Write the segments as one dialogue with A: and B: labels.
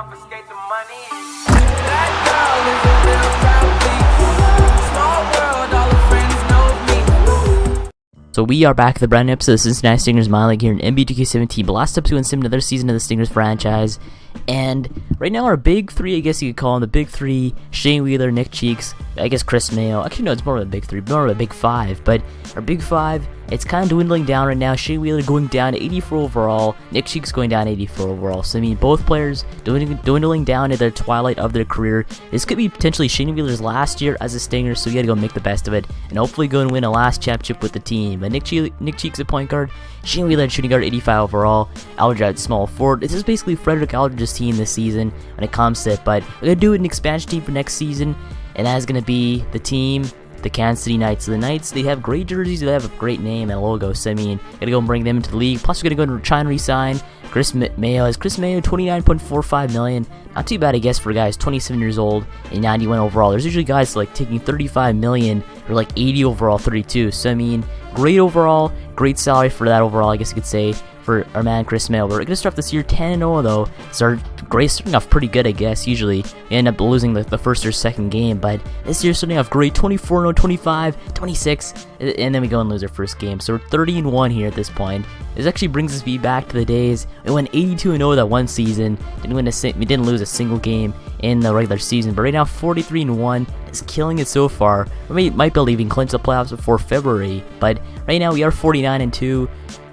A: confiscate the money. That girl is a real proud thief. Small world, all her friends know me.
B: So we are back at the brand new episode of Cincinnati Stingers MyLEAGUE here in NBA 2K17. But last episode, sim another season of the Stingers franchise. And right now our big three, I guess you could call them the big three: Shane Wheeler, Nick Cheeks, I guess Chris Mayo. Actually no, it's more of a big three, more of a big five. But our big five, it's kind of dwindling down right now. Shane Wheeler going down to 84 overall, Nick Cheeks going down to 84 overall. So I mean, both players dwindling down to their twilight of their career. This could be potentially Shane Wheeler's last year as a Stinger, so you gotta go make the best of it and hopefully go and win a last championship with the team. But Nick Cheeks at point guard, Shane Wheeler at shooting guard, 85 overall, Aldridge at small forward. This is basically Frederick Aldridge's team this season when it comes to it, but we're gonna do an expansion team for next season, and that is gonna be the team, the Kansas City Knights. So the Knights, they have great jerseys, they have a great name and logo, so I mean, gotta go and bring them into the league. Plus we're gonna go and try and re-sign Chris Mayo. As Chris Mayo, $29.45 million, not too bad I guess for guys 27 years old and 91 overall. There's usually guys like taking $35 million or like 80 overall, 32, so I mean, great overall, great salary for that overall, I guess you could say, for our man Chris Mayo. We're gonna start this year 10-0 though. Starting off pretty good, I guess. Usually we end up losing the first or second game, but this year starting off great, 24-0, 25, 26, and then we go and lose our first game. So we're 30-1 here at this point. This actually brings us back to the days we went 82-0 that one season. We didn't lose a single game in the regular season, but right now 43-1 is killing it so far. We might be able to even clinch the playoffs before February, but right now we are 49-2.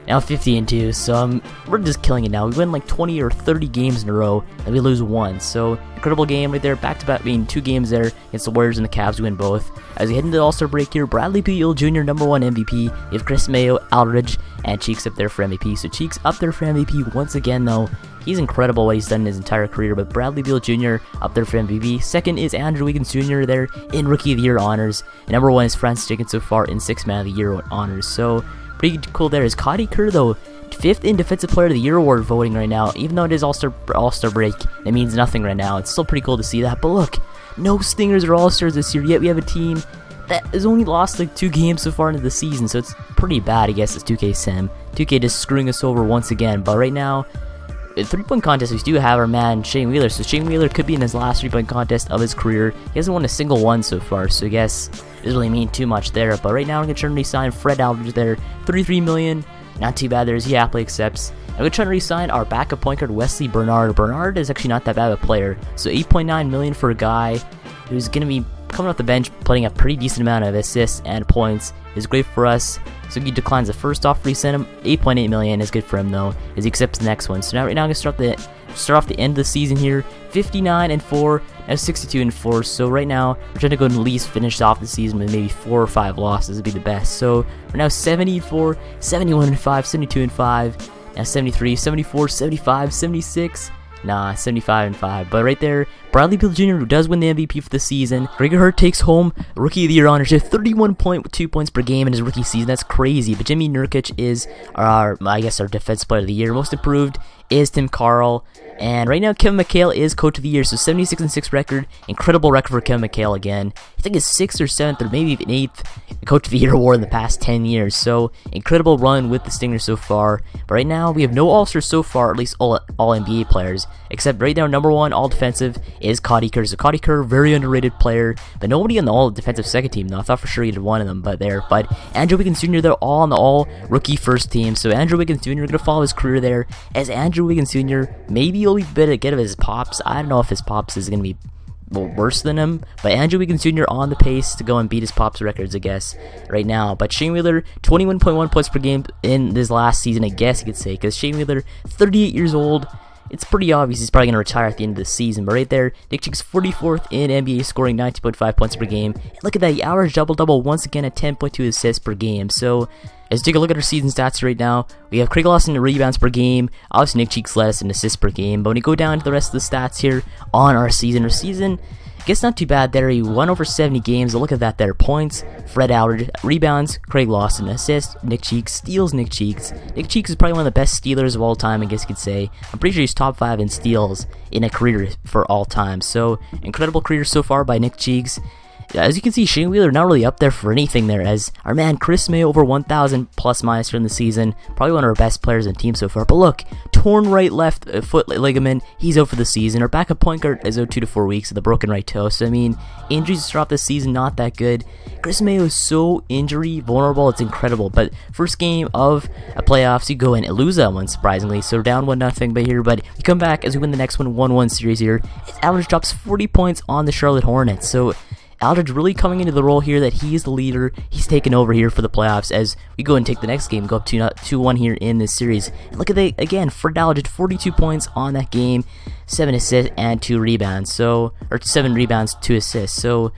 B: Now 50-2, so we're just killing it now. We win like 20 or 30 games in a row, and we lose one. So incredible game right there, back-to-back, being 2 games there against the Warriors and the Cavs. We win both. As we head into the All-Star break here, Bradley Beal Jr. #1 MVP. You have Chris Mayo, Aldridge, and Cheeks up there for MVP. So Cheeks up there for MVP once again, though. He's incredible what he's done in his entire career, but Bradley Beal Jr. up there for MVP. Second is Andrew Wiggins Jr. there in Rookie of the Year honors. And #1 is Francis Jenkins so far in 6th Man of the Year honors. So pretty cool there. Is Cody Kerr though 5th in Defensive Player of the Year award voting right now, even though it is All-Star break. It means nothing right now. It's still pretty cool to see that. But look, no Stingers or All-Stars this year, yet we have a team that has only lost like 2 games so far into the season, so it's pretty bad, I guess. It's 2K Sim. 2K just screwing us over once again. But right now, in 3-point contest, we do have our man Shane Wheeler. So Shane Wheeler could be in his last 3-point contest of his career. He hasn't won a single one so far, so I guess it doesn't really mean too much there. But right now, we're going to try and re-sign Fred Aldridge there. $33 million. Not too bad there, as he happily accepts. I'm going to try and re-sign our backup point guard, Wesley Bernard. Bernard is actually not that bad of a player. So $8.9 million for a guy who's going to be coming off the bench, putting a pretty decent amount of assists and points. Is great for us. So he declines the first off, re-sign him. $8.8 million is good for him though, as he accepts the next one. So now right now I'm gonna start off the end of the season here, 59-4, now 62-4. So right now we're trying to go and at least finish off the season with maybe 4 or 5 losses would be the best. So we're now 74, 71-5, 72-5, now 73, 74, 75, 76. Nah, 75-5. But right there, Bradley Beal Jr. does win the MVP for the season. Gregor Hart takes home Rookie of the Year honors. 31.2 points per game in his rookie season. That's crazy. But Jimmy Nurkic is our Defensive Player of the Year. Most improved is Tim Carl. And right now, Kevin McHale is Coach of the Year. So 76-6 record. Incredible record for Kevin McHale again. I think it's 6th or 7th or maybe even 8th Coach of the Year award in the past 10 years. So incredible run with the Stingers so far. But right now, we have no All-Stars so far, at least all NBA players. Except right now, #1 all defensive is Cody Kerr. So Cody Kerr, very underrated player, but nobody on the all defensive second team though. I thought for sure he did one of them, but Andrew Wiggins Jr. they're all on the all rookie first team. So Andrew Wiggins Jr. gonna follow his career there as Andrew Wiggins Jr. Maybe he'll be a bit ahead of his pops. I don't know if his pops is gonna be worse than him, but Andrew Wiggins Jr. on the pace to go and beat his pops records, I guess, right now. But Shane Wheeler, 21.1 points per game in this last season, I guess you could say, because Shane Wheeler, 38 years old. It's pretty obvious he's probably going to retire at the end of the season. But right there, Nick Cheeks 44th in NBA, scoring 19.5 points per game. And look at that, he averaged double-double once again at 10.2 assists per game. So as you take a look at our season stats right now, we have Craig Lawson in rebounds per game. Obviously, Nick Cheeks led us in assists per game. But when you go down to the rest of the stats here on our season, I guess not too bad there. He won over 70 games. Look at that there. Points, Fred Aldridge. Rebounds, Craig Lawson. Assists, Nick Cheeks. Steals, Nick Cheeks. Nick Cheeks is probably one of the best stealers of all time, I guess you could say. I'm pretty sure he's top 5 in steals in a career for all time. So, incredible career so far by Nick Cheeks. as you can see, Shane Wheeler not really up there for anything there, as our man Chris May over 1,000 plus minus during the season, probably one of our best players in the team so far. But look, torn right left foot ligament, he's out for the season. Our backup point guard is out 2 to 4 weeks with a broken right toe. So I mean, injuries to start this season not that good. Chris May is so injury vulnerable, it's incredible. But first game of a playoffs, you go in and lose that one surprisingly. So down 1-0 by here, but we come back as we win the next one 1-1 series here. Aldridge drops 40 points on the Charlotte Hornets. So Aldridge really coming into the role here that he is the leader. He's taken over here for the playoffs as we go and take the next game, go up 2-1 here in this series. And look at that again, Fred Aldridge, 42 points on that game, 7 assists and 2 rebounds. So, or 7 rebounds, 2 assists. So,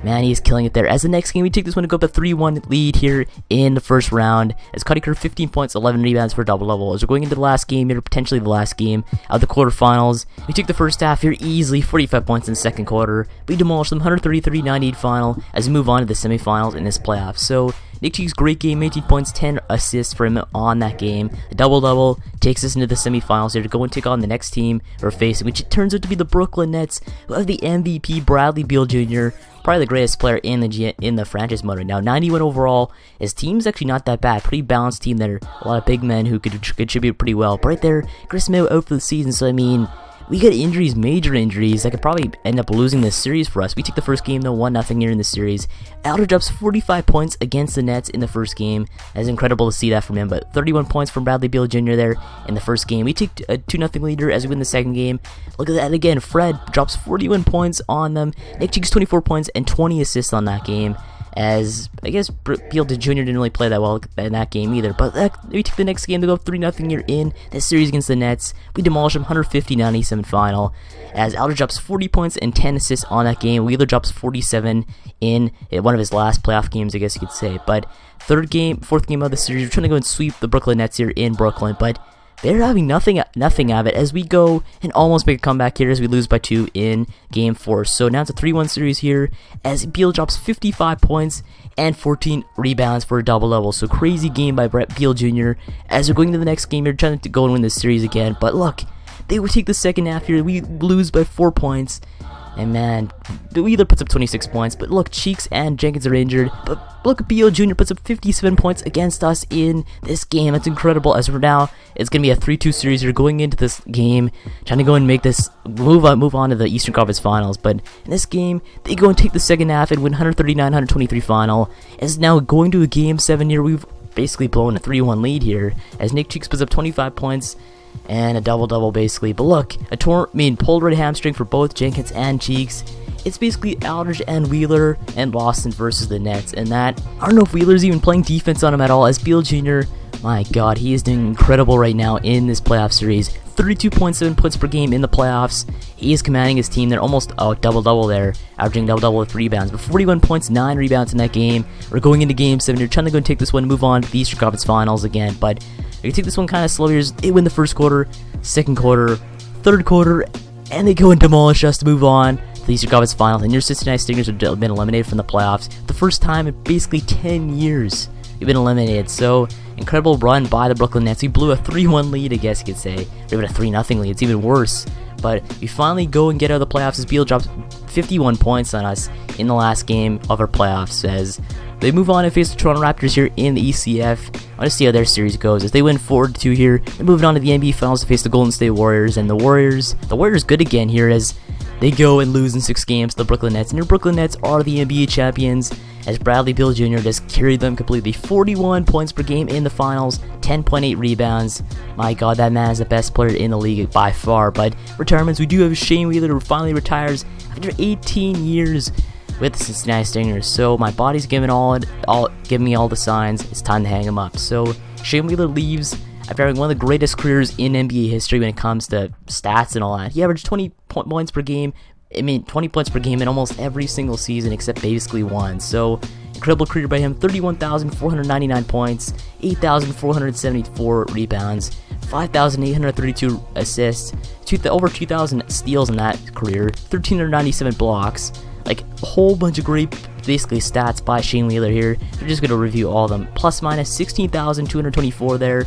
B: man, he's killing it there. As the next game, we take this one to go up a 3-1 lead here in the first round. As Cuddy Kerr, 15 points, 11 rebounds for a double-double. As we're going into the last game here, potentially the last game of the quarterfinals. We take the first half here easily, 45 points in the second quarter. We demolish them, 133-98 final, as we move on to the semifinals in this playoff. So, Nick Cheek's great game, 18 points, 10 assists for him on that game. The double-double takes us into the semifinals here to go and take on the next team we're facing, which it turns out to be the Brooklyn Nets, who have the MVP Bradley Beal Jr., probably the greatest player in the franchise mode right now. 91 overall. His team's actually not that bad. Pretty balanced team there. A lot of big men who could contribute pretty well. But right there, Chris May out for the season. So I mean, we get injuries, major injuries, that could probably end up losing this series for us. We take the first game though, 1-0 here in the series. Aldridge drops 45 points against the Nets in the first game. That's incredible to see that from him, but 31 points from Bradley Beal Jr. there in the first game. We take a 2-0 leader as we win the second game. Look at that again, Fred drops 41 points on them. Nick Cheeks 24 points and 20 assists on that game. As I guess Beal Jr. didn't really play that well in that game either. But we take the next game to go 3-0 here in this series against the Nets. We demolish them 150-97 final. As Aldridge drops 40 points and 10 assists on that game. Wheeler drops 47 in one of his last playoff games, I guess you could say. But fourth game of the series, we're trying to go and sweep the Brooklyn Nets here in Brooklyn. But they're having nothing of it as we go and almost make a comeback here as we lose by 2 in Game 4. So now it's a 3-1 series here as Beal drops 55 points and 14 rebounds for a double-double. So crazy game by Beal Jr. As we're going to the next game, we're trying to go and win this series again. But look, they would take the second half here. We lose by 4 points. And man, Wheeler puts up 26 points, but look, Cheeks and Jenkins are injured. But look, Beal Jr. puts up 57 points against us in this game. That's incredible. As for now, it's going to be a 3-2 series. You're going into this game, trying to go and make this move on to the Eastern Conference Finals. But in this game, they go and take the second half and win 139-123 final. It's now going to a Game 7 here. We've basically blown a 3-1 lead here, as Nick Cheeks puts up 25 points and a double-double basically. But look, pulled right hamstring for both Jenkins and Cheeks. It's basically Aldridge and Wheeler and Lawson versus the Nets, and that, I don't know if Wheeler's even playing defense on him at all, as Beal Jr., my god, he is doing incredible right now in this playoff series. 32.7 points per game in the playoffs. He is commanding his team. They're almost double-double there, averaging double-double with rebounds. But 41 points, 9 rebounds in that game. We're going into Game 7. They're trying to go and take this one and move on to the Eastern Conference Finals again. But they take this one kind of slow here. They win the first quarter, second quarter, third quarter, and they go and demolish us to move on to the Eastern Conference Finals. And your Cincinnati Stingers have been eliminated from the playoffs. The first time in basically 10 years we've been eliminated. So, incredible run by the Brooklyn Nets. We blew a 3-1 lead, I guess you could say. Or even a 3-0 lead. It's even worse. But we finally go and get out of the playoffs as Beal drops 51 points on us in the last game of our playoffs. As they move on and face the Toronto Raptors here in the ECF. I want to see how their series goes. As they win 4-2 here, they're moving on to the NBA Finals to face the Golden State Warriors. And the Warriors good again here as they go and lose in 6 games to the Brooklyn Nets. And your Brooklyn Nets are the NBA champions, as Bradley Beal Jr. just carried them completely. 41 points per game in the finals, 10.8 rebounds. My god, that man is the best player in the league by far. But retirements, we do have Shane Wheeler, who finally retires after 18 years with the Cincinnati Stingers. So my body's giving me all the signs. It's time to hang him up. So Shane Wheeler leaves after having one of the greatest careers in NBA history when it comes to stats and all that. He averaged 20 points per game. 20 points per game in almost every single season except basically one. So, incredible career by him. 31,499 points, 8,474 rebounds, 5,832 assists, over 2,000 steals in that career, 1,397 blocks. Like, a whole bunch of great, basically, stats by Shane Wheeler here. We're just going to review all of them. Plus minus 16,224 there.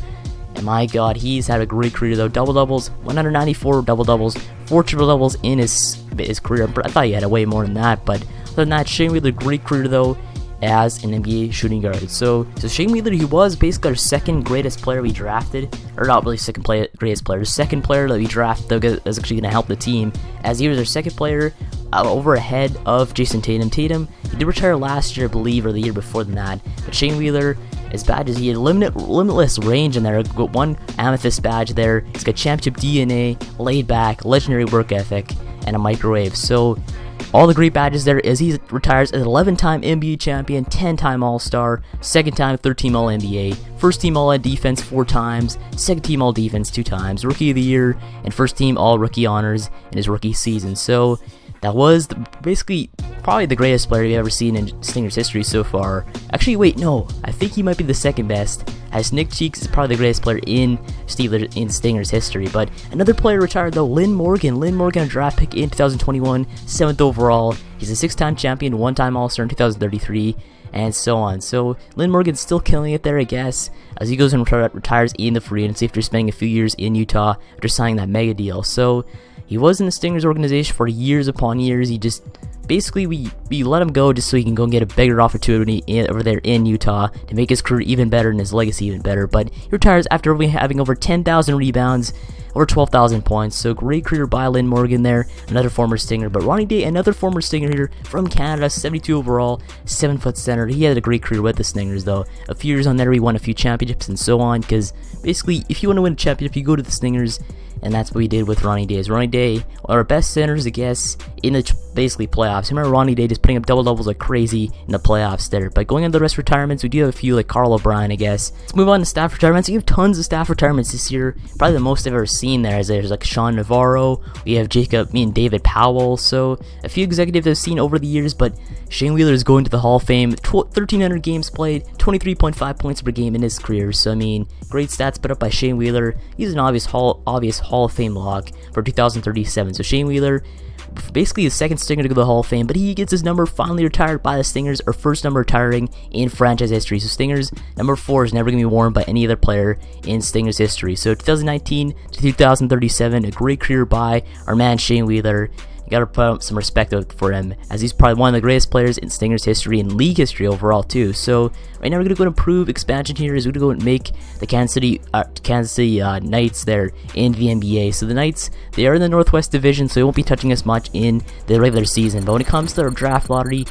B: And my god, he's had a great career though. Double-doubles, 194 double-doubles, 4 triple-doubles in his career. I thought he had a way more than that, but than that, Shane Wheeler, great career though as an NBA shooting guard. So Shane Wheeler, he was basically our second greatest player we drafted, or not really greatest player, second player that we drafted that was actually going to help the team, as he was our second player over ahead of Jason Tatum. Tatum, he did retire last year, I believe, or the year before than that, but Shane Wheeler, as bad as he had limitless range in there, got one amethyst badge there, he's got championship DNA, laid back, legendary work ethic, and a microwave. So all the great badges there as he retires as an 11-time NBA champion, 10-time All-Star, second-time third-team All-NBA, first-team All-Defense 4 times, second-team All-Defense 2 times, Rookie of the Year, and first-team All-Rookie honors in his rookie season. So that was basically probably the greatest player you've ever seen in Stingers history so far. Actually, wait, no, I think he might be the second best, as Nick Cheeks is probably the greatest player in Stingers history. But another player retired though, Lynn Morgan, a draft pick in 2021, 7th overall. He's a 6-time champion, 1-time All-Star in 2033, and so on. So Lynn Morgan's still killing it there, I guess, as he goes and retires in the free agency after spending a few years in Utah after signing that mega deal. So he was in the Stingers organization for years upon years. He just basically we let him go just so he can go and get a bigger opportunity over there in Utah to make his career even better and his legacy even better. But he retires after having over 10,000 rebounds, over 12,000 points. So great career by Lynn Morgan there, another former Stinger. But Ronnie Day, another former Stinger here from Canada, 72 overall, 7-foot center. He had a great career with the Stingers though. A few years on there, he won a few championships and so on. Because basically, if you want to win a championship, you go to the Stingers. And that's what we did with Ronnie Day. Ronnie Day, one of our best centers, I guess, in the basically playoffs. I remember Ronnie Day just putting up double doubles like crazy in the playoffs there. But going on the rest retirements, we do have a few like Carl O'Brien, I guess. Let's move on to staff retirements. We have tons of staff retirements this year. Probably the most I've ever seen there. As there's like Sean Navarro, we have David Powell. So a few executives I've seen over the years. But Shane Wheeler is going to the Hall of Fame. 1,300 games played, 23.5 points per game in his career. So I mean, great stats put up by Shane Wheeler. He's an obvious Hall of Fame lock for 2037. So Shane Wheeler, basically the second Stinger to go to the Hall of Fame, but he gets his number finally retired by the Stingers, our first number retiring in franchise history. So Stingers number 4 is never going to be worn by any other player in Stingers history. So 2019 to 2037, a great career by our man Shane Wheeler. You gotta put up some respect for him, as he's probably one of the greatest players in Stingers history and league history overall too. So right now we're gonna go and improve expansion here. Is we're gonna go and make the Kansas City Knights there in the NBA. So the Knights, they are in the Northwest Division, so they won't be touching us much in the regular season. But when it comes to our draft lottery,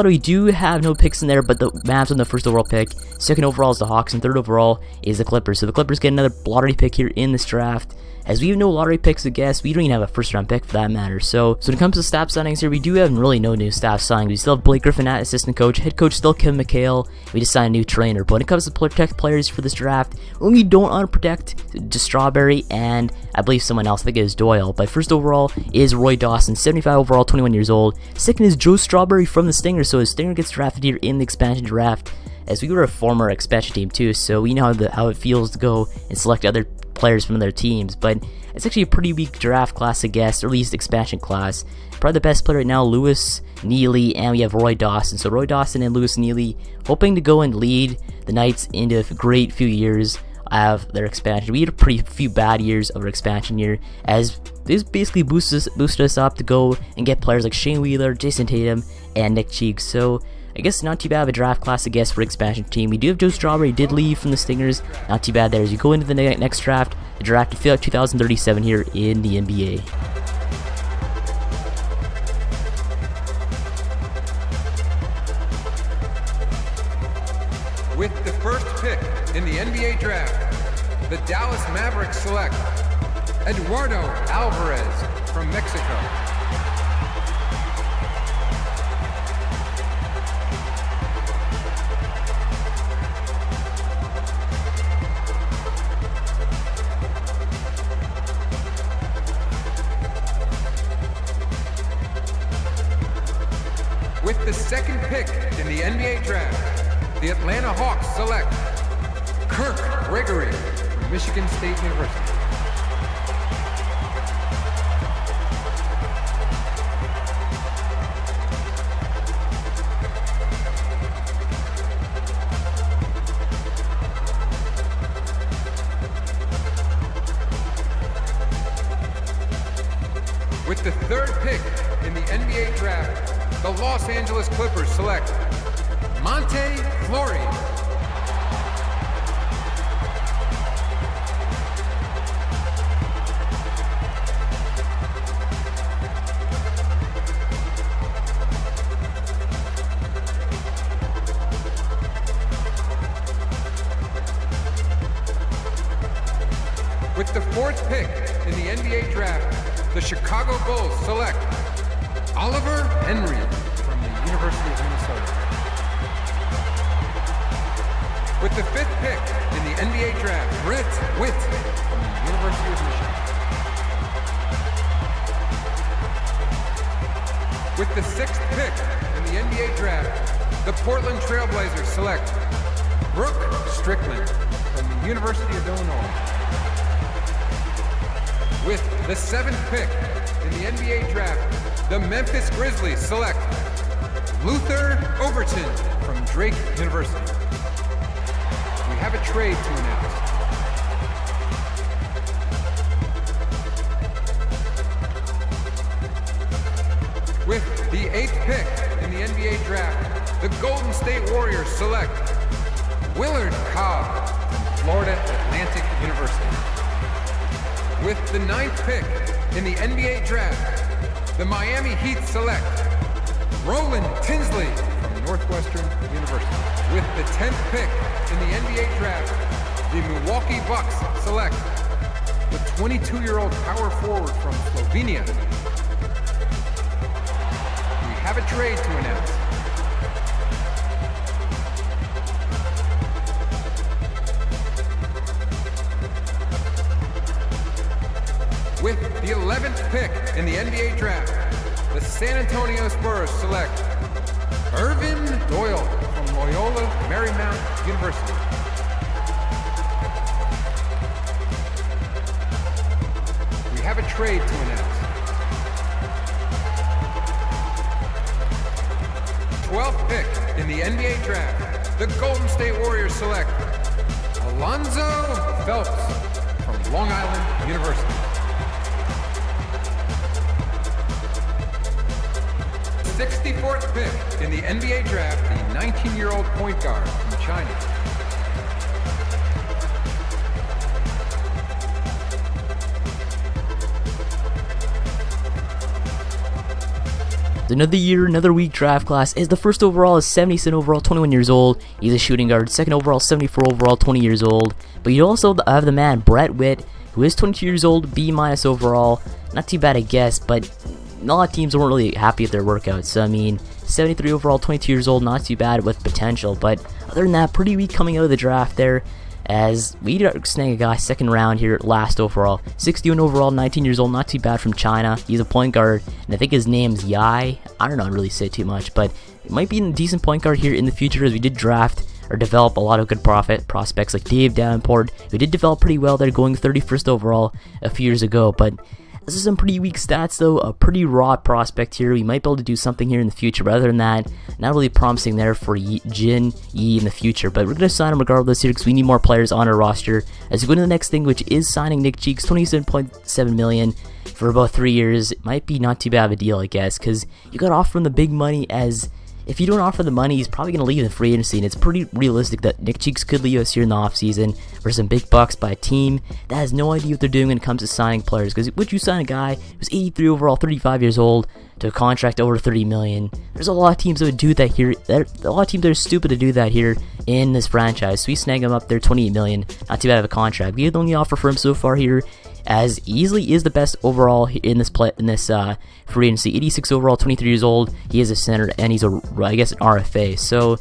B: we do have no picks in there, but the Mavs on the first overall pick, second overall is the Hawks, and third overall is the Clippers. So the Clippers get another lottery pick here in this draft. As we have no lottery picks, I guess, we don't even have a first-round pick for that matter. So when it comes to staff signings here, we do have really no new staff signings. We still have Blake Griffin at assistant coach, head coach still Kim McHale. We just signed a new trainer. But when it comes to protect players for this draft, we don't want to protect just Strawberry and I believe someone else. I think it is Doyle. But first overall is Roy Dawson, 75 overall, 21 years old. Second is Joe Strawberry from the Stingers. So his Stinger gets drafted here in the expansion draft, as we were a former expansion team too, so we know how it feels to go and select other players from other teams. But it's actually a pretty weak draft class, I guess, or at least expansion class. Probably the best player right now, Lewis Neely, and we have Roy Dawson. So Roy Dawson and Lewis Neely hoping to go and lead the Knights into a great few years of their expansion. We had a pretty few bad years of our expansion year, as this basically boosted us up to go and get players like Shane Wheeler, Jason Tatum, and Nick Cheeks. So I guess not too bad of a draft class, I guess, for expansion team. We do have Joe Strawberry, did leave from the Stingers. Not too bad there. As you go into the next draft, the draft to fill out 2037 here in the NBA.
C: With the first pick in the NBA draft, the Dallas Mavericks select Eduardo Alvarez from Mexico. With the second pick in the NBA draft, the Atlanta Hawks select Kirk Gregory from Michigan State University. With the third pick in the NBA draft, the Los Angeles Clippers select Monte Flory. With the fourth pick in the NBA draft, the Chicago Bulls select Oliver Henry from the University of Minnesota. With the fifth pick in the NBA draft, Brett Witt from the University of Michigan. With the sixth pick in the NBA draft, the Portland Trail Blazers select Brooke Strickland from the University of Illinois. With the seventh pick in the NBA draft, the Memphis Grizzlies select Luther Overton from Drake University. We have a trade to announce. With the eighth pick in the NBA draft, the Golden State Warriors select Willard Cobb from Florida Atlantic University. With the ninth pick in the NBA draft, the Miami Heat select Roland Tinsley from Northwestern University. With the 10th pick in the NBA draft, the Milwaukee Bucks select the 22-year-old power forward from Slovenia. We have a trade to announce. With the 11th pick in the NBA draft, the San Antonio Spurs select Irvin Doyle from Loyola Marymount University. We have a trade to announce. 12th pick in the NBA draft, the Golden State Warriors select Alonzo Phelps from Long Island University. 64th pick in the NBA draft, the 19-year-old point guard from China.
B: Another year, another week draft class. Is the first overall is 77 overall, 21 years old. He's a shooting guard. Second overall, 74 overall, 20 years old. But you also have the man Brett Witt, who is 22 years old, B- overall. Not too bad, I guess, but a lot of teams weren't really happy with their workouts. So, I mean, 73 overall, 22 years old, not too bad with potential. But other than that, pretty weak coming out of the draft there, as we snag a guy second round here, last overall. 61 overall, 19 years old, not too bad from China. He's a point guard, and I think his name's Yai. I don't know really say too much, but it might be a decent point guard here in the future, as we did draft or develop a lot of good prospects like Dave Davenport, who did develop pretty well there, going 31st overall a few years ago. But this is some pretty weak stats, though. A pretty raw prospect here. We might be able to do something here in the future, but other than that, not really promising there for Jin Yi in the future. But we're going to sign him regardless here, because we need more players on our roster. As we go to the next thing, which is signing Nick Cheeks, $27.7 million for about 3 years. It might be not too bad of a deal, I guess, because you got to offer him the big money, as if you don't offer the money, he's probably going to leave the free agency, and it's pretty realistic that Nick Cheeks could leave us here in the offseason for some big bucks by a team that has no idea what they're doing when it comes to signing players. Because would you sign a guy who's 83 overall, 35 years old, to a contract over $30 million? There's a lot of teams that would do that here. A lot of teams that are stupid to do that here in this franchise. So we snag him up there, $28 million. Not too bad of a contract. We had the only offer for him so far here, as easily is the best overall in this free agency. 86 overall, 23 years old. He is a center, and he's an RFA. So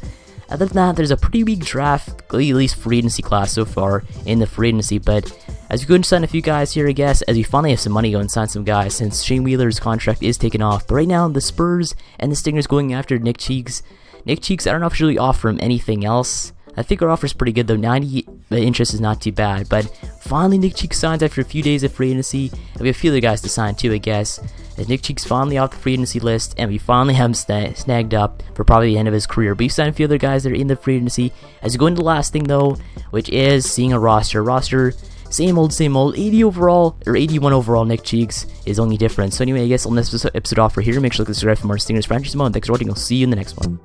B: other than that, there's a pretty weak draft, at least free agency class so far in the free agency. But as we go and sign a few guys here, I guess, as we finally have some money, go and sign some guys, since Shane Wheeler's contract is taken off. But right now, the Spurs and the Stingers going after Nick Cheeks. Nick Cheeks, I don't know if I should really offer him anything else. I think our offer's pretty good, though. 90 interest is not too bad. But finally, Nick Cheeks signs after a few days of free agency. And we have a few other guys to sign too, I guess. As Nick Cheeks finally off the free agency list, and we finally have him snagged up for probably the end of his career. But we've signed a few other guys that are in the free agency. As we go into the last thing, though, which is seeing a roster. Roster Same old, 80 overall, or 81 overall Nick Cheeks is only different. So anyway, I guess I'll end this episode off for here. Make sure to subscribe for more Stingers franchise mode. Thanks for watching. I'll see you in the next one.